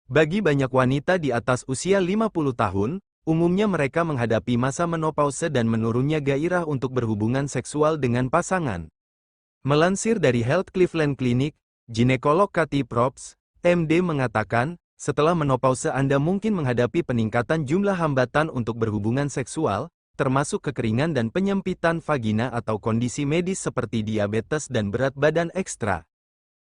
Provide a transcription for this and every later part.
Bagi banyak wanita di atas usia 50 tahun, umumnya mereka menghadapi masa menopause dan menurunnya gairah untuk berhubungan seksual dengan pasangan. Melansir dari Health Cleveland Clinic, ginekolog Kathy Probst, MD mengatakan, setelah menopause Anda mungkin menghadapi peningkatan jumlah hambatan untuk berhubungan seksual, termasuk kekeringan dan penyempitan vagina atau kondisi medis seperti diabetes dan berat badan ekstra.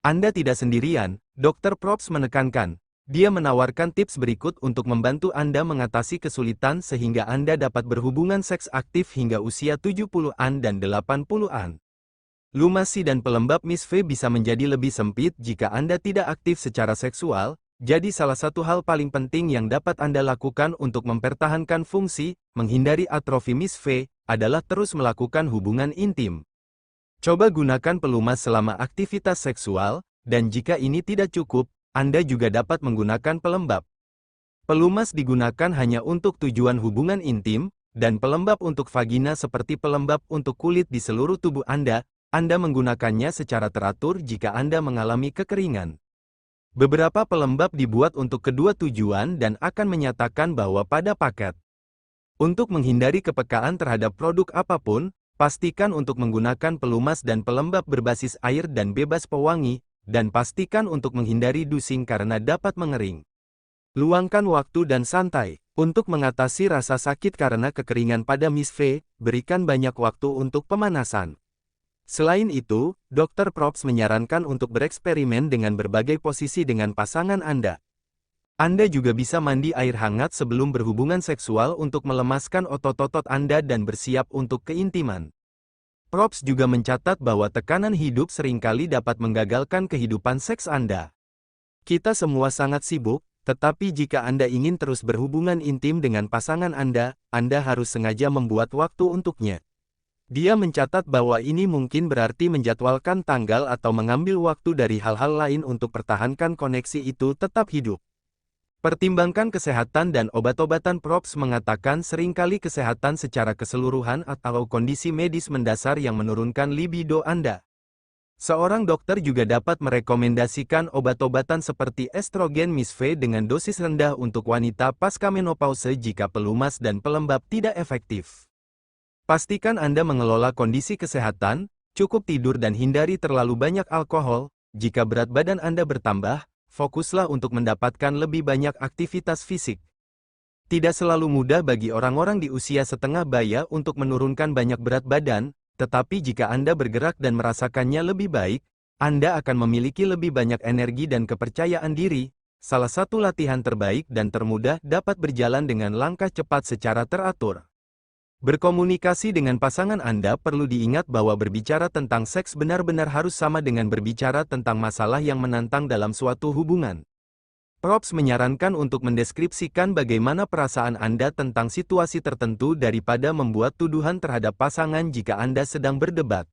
Anda tidak sendirian, Dr. Probst menekankan. Dia menawarkan tips berikut untuk membantu Anda mengatasi kesulitan sehingga Anda dapat berhubungan seks aktif hingga usia 70-an dan 80-an. Lumasi dan pelembab Miss V bisa menjadi lebih sempit jika Anda tidak aktif secara seksual, jadi salah satu hal paling penting yang dapat Anda lakukan untuk mempertahankan fungsi, menghindari atrofi Miss V, adalah terus melakukan hubungan intim. Coba gunakan pelumas selama aktivitas seksual, dan jika ini tidak cukup, Anda juga dapat menggunakan pelembab. Pelumas digunakan hanya untuk tujuan hubungan intim, dan pelembab untuk vagina seperti pelembab untuk kulit di seluruh tubuh Anda. Anda menggunakannya secara teratur jika Anda mengalami kekeringan. Beberapa pelembab dibuat untuk kedua tujuan dan akan menyatakan bahwa pada paket. Untuk menghindari kepekaan terhadap produk apapun, pastikan untuk menggunakan pelumas dan pelembab berbasis air dan bebas pewangi, dan pastikan untuk menghindari dusing karena dapat mengering. Luangkan waktu dan santai. Untuk mengatasi rasa sakit karena kekeringan pada Miss V, berikan banyak waktu untuk pemanasan. Selain itu, Dr. Probst menyarankan untuk bereksperimen dengan berbagai posisi dengan pasangan Anda. Anda juga bisa mandi air hangat sebelum berhubungan seksual untuk melemaskan otot-otot Anda dan bersiap untuk keintiman. Probst juga mencatat bahwa tekanan hidup seringkali dapat menggagalkan kehidupan seks Anda. Kita semua sangat sibuk, tetapi jika Anda ingin terus berhubungan intim dengan pasangan Anda harus sengaja membuat waktu untuknya. Dia mencatat bahwa ini mungkin berarti menjadwalkan tanggal atau mengambil waktu dari hal-hal lain untuk pertahankan koneksi itu tetap hidup. Pertimbangkan kesehatan dan obat-obatan. Probst mengatakan seringkali kesehatan secara keseluruhan atau kondisi medis mendasar yang menurunkan libido Anda. Seorang dokter juga dapat merekomendasikan obat-obatan seperti estrogen Miss V dengan dosis rendah untuk wanita pasca menopause jika pelumas dan pelembab tidak efektif. Pastikan Anda mengelola kondisi kesehatan, cukup tidur dan hindari terlalu banyak alkohol. Jika berat badan Anda bertambah, fokuslah untuk mendapatkan lebih banyak aktivitas fisik. Tidak selalu mudah bagi orang-orang di usia setengah baya untuk menurunkan banyak berat badan, tetapi jika Anda bergerak dan merasakannya lebih baik, Anda akan memiliki lebih banyak energi dan kepercayaan diri. Salah satu latihan terbaik dan termudah dapat berjalan dengan langkah cepat secara teratur. Berkomunikasi dengan pasangan Anda perlu diingat bahwa berbicara tentang seks benar-benar harus sama dengan berbicara tentang masalah yang menantang dalam suatu hubungan. Probst menyarankan untuk mendeskripsikan bagaimana perasaan Anda tentang situasi tertentu daripada membuat tuduhan terhadap pasangan jika Anda sedang berdebat.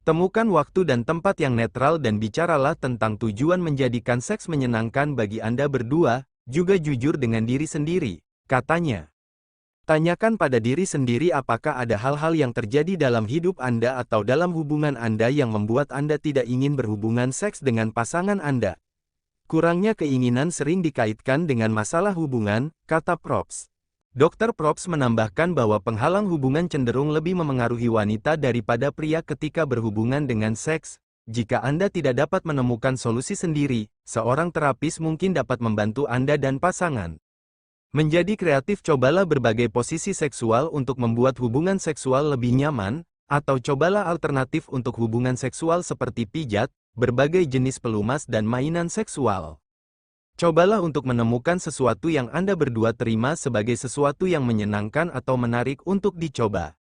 Temukan waktu dan tempat yang netral dan bicaralah tentang tujuan menjadikan seks menyenangkan bagi Anda berdua, juga jujur dengan diri sendiri, katanya. Tanyakan pada diri sendiri apakah ada hal-hal yang terjadi dalam hidup Anda atau dalam hubungan Anda yang membuat Anda tidak ingin berhubungan seks dengan pasangan Anda. Kurangnya keinginan sering dikaitkan dengan masalah hubungan, kata Probst. Dr. Probst menambahkan bahwa penghalang hubungan cenderung lebih memengaruhi wanita daripada pria ketika berhubungan dengan seks. Jika Anda tidak dapat menemukan solusi sendiri, seorang terapis mungkin dapat membantu Anda dan pasangan. Menjadi kreatif. Cobalah berbagai posisi seksual untuk membuat hubungan seksual lebih nyaman, atau cobalah alternatif untuk hubungan seksual seperti pijat, berbagai jenis pelumas dan mainan seksual. Cobalah untuk menemukan sesuatu yang Anda berdua terima sebagai sesuatu yang menyenangkan atau menarik untuk dicoba.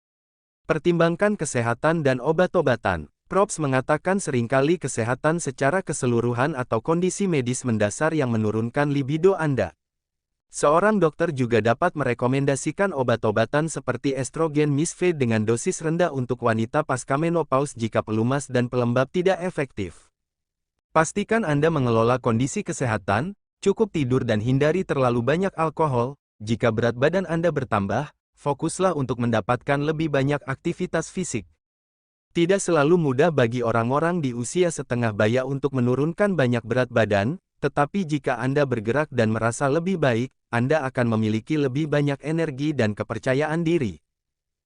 Pertimbangkan kesehatan dan obat-obatan. Probst mengatakan seringkali kesehatan secara keseluruhan atau kondisi medis mendasar yang menurunkan libido Anda. Seorang dokter juga dapat merekomendasikan obat-obatan seperti estrogen Miss V dengan dosis rendah untuk wanita pasca menopause jika pelumas dan pelembab tidak efektif. Pastikan Anda mengelola kondisi kesehatan, cukup tidur dan hindari terlalu banyak alkohol. Jika berat badan Anda bertambah, fokuslah untuk mendapatkan lebih banyak aktivitas fisik. Tidak selalu mudah bagi orang-orang di usia setengah baya untuk menurunkan banyak berat badan, Tetapi jika Anda bergerak dan merasa lebih baik, Anda akan memiliki lebih banyak energi dan kepercayaan diri.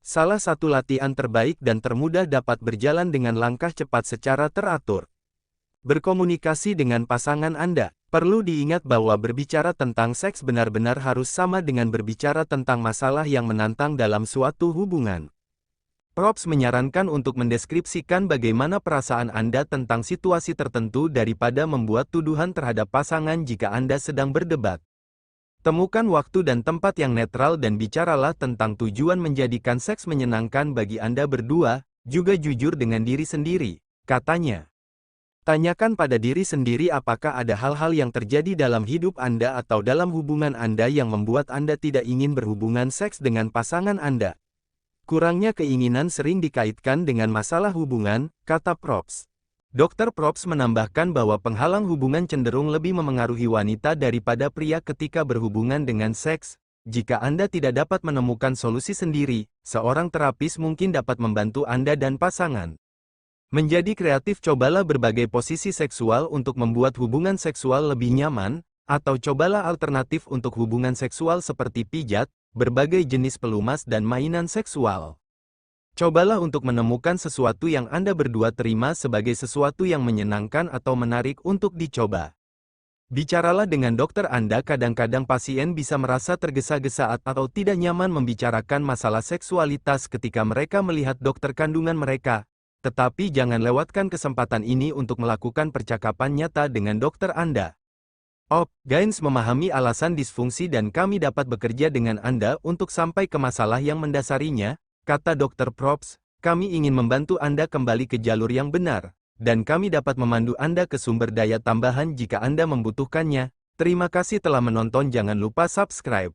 Salah satu latihan terbaik dan termudah dapat berjalan dengan langkah cepat secara teratur. Berkomunikasi dengan pasangan Anda. Perlu diingat bahwa berbicara tentang seks benar-benar harus sama dengan berbicara tentang masalah yang menantang dalam suatu hubungan. Probst menyarankan untuk mendeskripsikan bagaimana perasaan Anda tentang situasi tertentu daripada membuat tuduhan terhadap pasangan jika Anda sedang berdebat. Temukan waktu dan tempat yang netral dan bicaralah tentang tujuan menjadikan seks menyenangkan bagi Anda berdua, juga jujur dengan diri sendiri, katanya. Tanyakan pada diri sendiri apakah ada hal-hal yang terjadi dalam hidup Anda atau dalam hubungan Anda yang membuat Anda tidak ingin berhubungan seks dengan pasangan Anda. Kurangnya keinginan sering dikaitkan dengan masalah hubungan, kata Probst. Dr. Probst menambahkan bahwa penghalang hubungan cenderung lebih memengaruhi wanita daripada pria ketika berhubungan dengan seks. Jika Anda tidak dapat menemukan solusi sendiri, seorang terapis mungkin dapat membantu Anda dan pasangan. Menjadi kreatif, cobalah berbagai posisi seksual untuk membuat hubungan seksual lebih nyaman, atau cobalah alternatif untuk hubungan seksual seperti pijat, berbagai jenis pelumas dan mainan seksual. Cobalah untuk menemukan sesuatu yang Anda berdua terima sebagai sesuatu yang menyenangkan atau menarik untuk dicoba. Bicaralah dengan dokter Anda. Kadang-kadang pasien bisa merasa tergesa-gesa atau tidak nyaman membicarakan masalah seksualitas ketika mereka melihat dokter kandungan mereka. Tetapi jangan lewatkan kesempatan ini untuk melakukan percakapan nyata dengan dokter Anda. Gaines memahami alasan disfungsi dan kami dapat bekerja dengan Anda untuk sampai ke masalah yang mendasarinya, kata Dr. Probst. Kami ingin membantu Anda kembali ke jalur yang benar, dan kami dapat memandu Anda ke sumber daya tambahan jika Anda membutuhkannya. Terima kasih telah menonton. Jangan lupa subscribe.